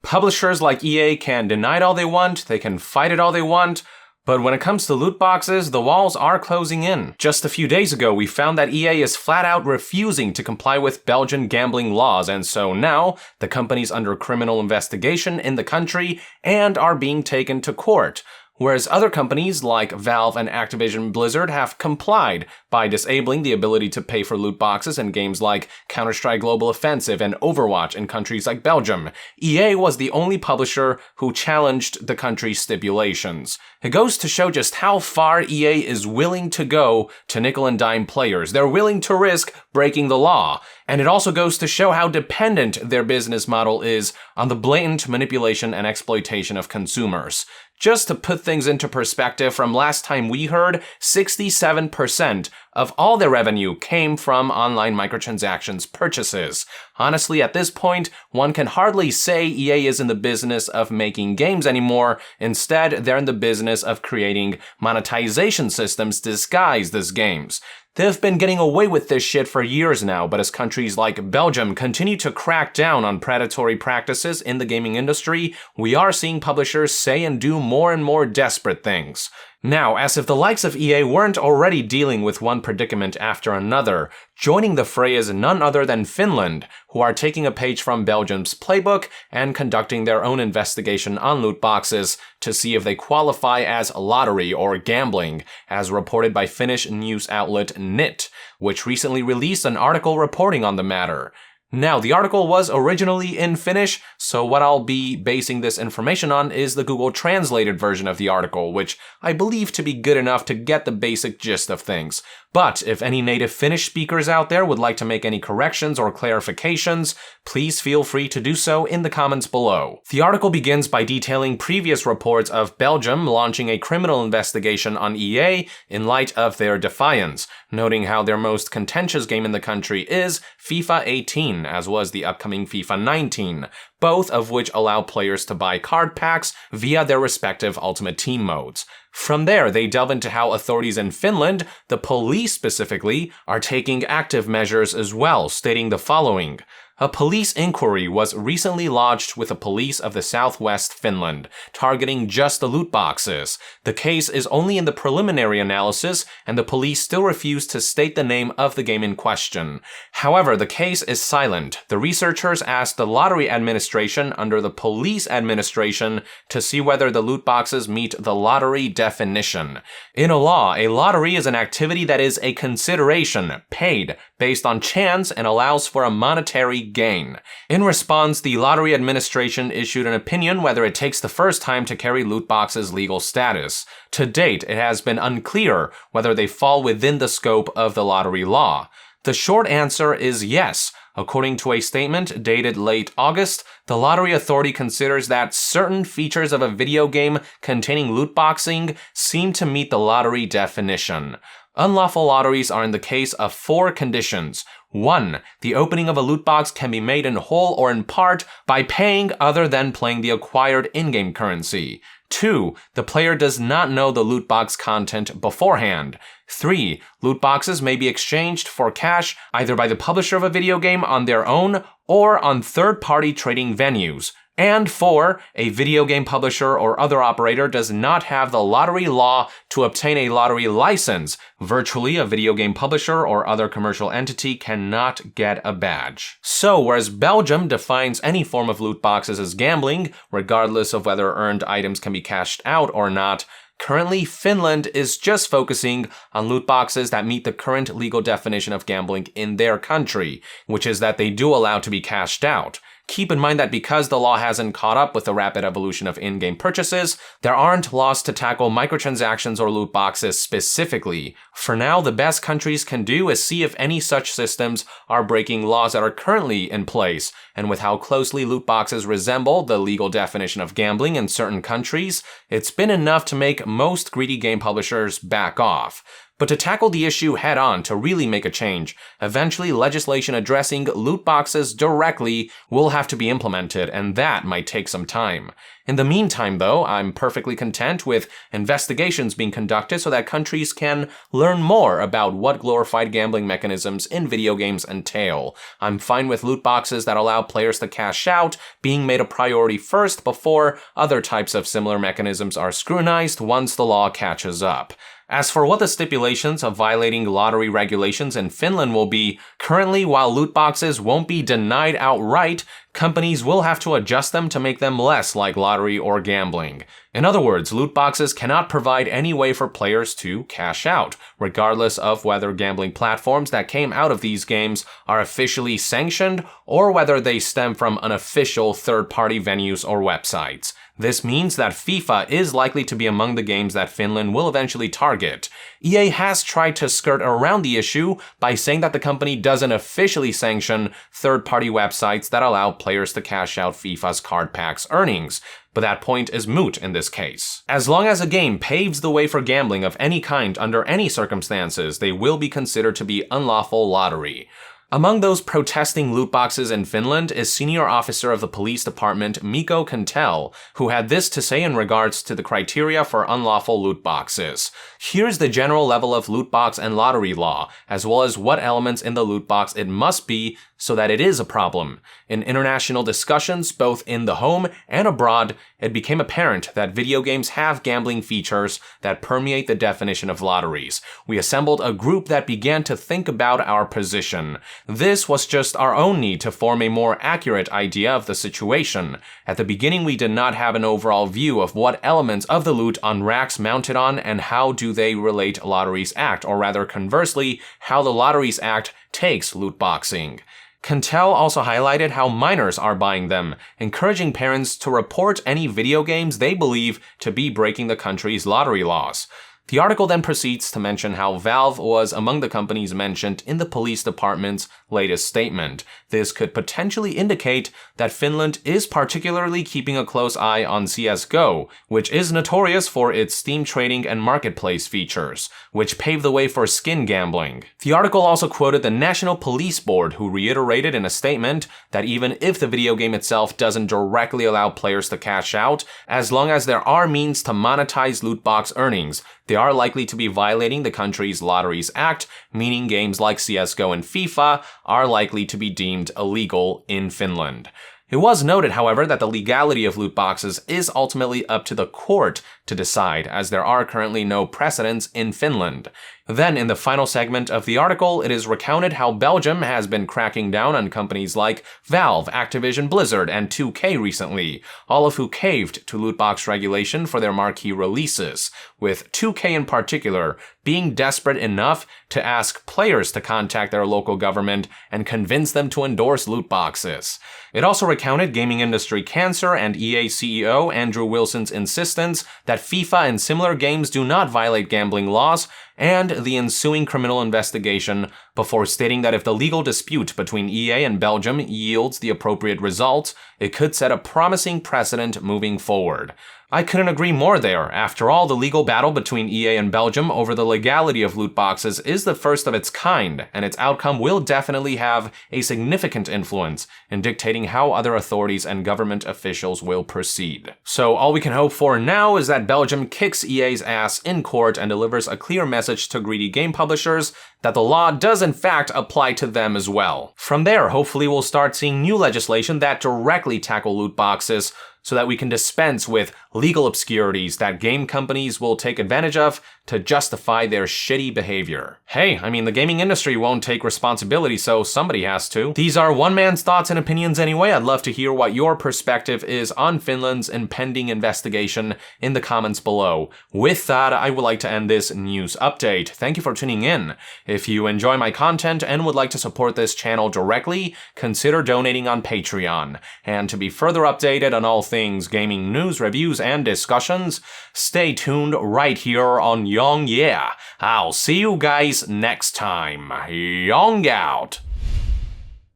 Publishers like EA can deny it all they want, they can fight it all they want, but when it comes to loot boxes, the walls are closing in. Just a few days ago, we found that EA is flat out refusing to comply with Belgian gambling laws, and so now the company's under criminal investigation in the country and are being taken to court. Whereas other companies like Valve and Activision Blizzard have complied by disabling the ability to pay for loot boxes in games like Counter-Strike Global Offensive and Overwatch in countries like Belgium, EA was the only publisher who challenged the country's stipulations. It goes to show just how far EA is willing to go to nickel and dime players. They're willing to risk breaking the law. And it also goes to show how dependent their business model is on the blatant manipulation and exploitation of consumers. Just to put things into perspective, from last time we heard, 67% of all their revenue came from online microtransactions purchases. Honestly, at this point, one can hardly say EA is in the business of making games anymore. Instead, they're in the business of creating monetization systems disguised as games. They've been getting away with this shit for years now, but as countries like Belgium continue to crack down on predatory practices in the gaming industry, we are seeing publishers say and do more and more desperate things. Now, as if the likes of EA weren't already dealing with one predicament after another, joining the fray is none other than Finland, who are taking a page from Belgium's playbook and conducting their own investigation on loot boxes to see if they qualify as lottery or gambling, as reported by Finnish news outlet NIT, which recently released an article reporting on the matter. Now, the article was originally in Finnish, so what I'll be basing this information on is the Google translated version of the article, which I believe to be good enough to get the basic gist of things. But if any native Finnish speakers out there would like to make any corrections or clarifications, please feel free to do so in the comments below. The article begins by detailing previous reports of Belgium launching a criminal investigation on EA in light of their defiance, noting how their most contentious game in the country is FIFA 18, as was the upcoming FIFA 19, both of which allow players to buy card packs via their respective Ultimate Team modes. From there, they delve into how authorities in Finland, the police specifically, are taking active measures as well, stating the following. A police inquiry was recently lodged with the police of the southwest Finland, targeting just the loot boxes. The case is only in the preliminary analysis, and the police still refuse to state the name of the game in question. However, the case is silent. The researchers asked the Lottery Administration under the Police Administration to see whether the loot boxes meet the lottery definition. In a law, a lottery is an activity that is a consideration, paid, based on chance and allows for a monetary gain. In response, the Lottery Administration issued an opinion whether it takes the first time to carry loot boxes legal status. To date, it has been unclear whether they fall within the scope of the lottery law. The short answer is yes. According to a statement dated late August, the Lottery Authority considers that certain features of a video game containing loot boxing seem to meet the lottery definition. Unlawful lotteries are in the case of 4 conditions. 1. The opening of a loot box can be made in whole or in part by paying other than playing the acquired in-game currency. 2. The player does not know the loot box content beforehand. 3. Loot boxes may be exchanged for cash either by the publisher of a video game on their own or on third-party trading venues. And 4, a video game publisher or other operator does not have the lottery law to obtain a lottery license. Virtually, a video game publisher or other commercial entity cannot get a badge. So, whereas Belgium defines any form of loot boxes as gambling, regardless of whether earned items can be cashed out or not, currently Finland is just focusing on loot boxes that meet the current legal definition of gambling in their country, which is that they do allow to be cashed out. Keep in mind that because the law hasn't caught up with the rapid evolution of in-game purchases, there aren't laws to tackle microtransactions or loot boxes specifically. For now, the best countries can do is see if any such systems are breaking laws that are currently in place, and with how closely loot boxes resemble the legal definition of gambling in certain countries, it's been enough to make most greedy game publishers back off. But to tackle the issue head-on to really make a change, eventually legislation addressing loot boxes directly will have to be implemented, and that might take some time. In the meantime, though, I'm perfectly content with investigations being conducted so that countries can learn more about what glorified gambling mechanisms in video games entail. I'm fine with loot boxes that allow players to cash out being made a priority first before other types of similar mechanisms are scrutinized once the law catches up. As for what the stipulations of violating lottery regulations in Finland will be, currently while loot boxes won't be denied outright, companies will have to adjust them to make them less like lottery or gambling. In other words, loot boxes cannot provide any way for players to cash out, regardless of whether gambling platforms that came out of these games are officially sanctioned or whether they stem from unofficial third-party venues or websites. This means that FIFA is likely to be among the games that Finland will eventually target. EA has tried to skirt around the issue by saying that the company doesn't officially sanction third-party websites that allow players to cash out FIFA's card packs earnings, but that point is moot in this case. As long as a game paves the way for gambling of any kind under any circumstances, they will be considered to be unlawful lottery. Among those protesting loot boxes in Finland is senior officer of the police department Mikko Cottrell, who had this to say in regards to the criteria for unlawful loot boxes. Here's the general level of loot box and lottery law, as well as what elements in the loot box it must be so that it is a problem. In international discussions, both in the home and abroad, it became apparent that video games have gambling features that permeate the definition of lotteries. We assembled a group that began to think about our position. This was just our own need to form a more accurate idea of the situation. At the beginning, we did not have an overall view of what elements of the loot on racks mounted on and how do they relate Lotteries Act, or rather conversely, how the Lotteries Act takes loot boxing. Cottrell also highlighted how minors are buying them, encouraging parents to report any video games they believe to be breaking the country's lottery laws. The article then proceeds to mention how Valve was among the companies mentioned in the police department's latest statement. This could potentially indicate that Finland is particularly keeping a close eye on CSGO, which is notorious for its Steam trading and marketplace features, which paved the way for skin gambling. The article also quoted the National Police Board, who reiterated in a statement that even if the video game itself doesn't directly allow players to cash out, as long as there are means to monetize loot box earnings, they are likely to be violating the country's Lotteries Act, meaning games like CSGO and FIFA are likely to be deemed illegal in Finland. It was noted, however, that the legality of loot boxes is ultimately up to the court to decide, as there are currently no precedents in Finland. Then, in the final segment of the article, it is recounted how Belgium has been cracking down on companies like Valve, Activision Blizzard, and 2K recently, all of who caved to loot box regulation for their marquee releases, with 2K in particular being desperate enough to ask players to contact their local government and convince them to endorse loot boxes. It also recounted gaming industry cancer and EA CEO Andrew Wilson's insistence that FIFA and similar games do not violate gambling laws, and the ensuing criminal investigation, before stating that if the legal dispute between EA and Belgium yields the appropriate results, it could set a promising precedent moving forward. I couldn't agree more there. After all, the legal battle between EA and Belgium over the legality of loot boxes is the first of its kind, and its outcome will definitely have a significant influence in dictating how other authorities and government officials will proceed. So all we can hope for now is that Belgium kicks EA's ass in court and delivers a clear message to greedy game publishers that the law does in fact apply to them as well. From there, hopefully we'll start seeing new legislation that directly tackle loot boxes, so that we can dispense with legal obscurities that game companies will take advantage of to justify their shitty behavior. Hey, I mean, the gaming industry won't take responsibility, so somebody has to. These are one man's thoughts and opinions anyway. I'd love to hear what your perspective is on Finland's impending investigation in the comments below. With that, I would like to end this news update. Thank you for tuning in. If you enjoy my content and would like to support this channel directly, consider donating on Patreon. And to be further updated on all things gaming news, reviews, and discussions, stay tuned right here on Young Yeah. I'll see you guys next time. Young out.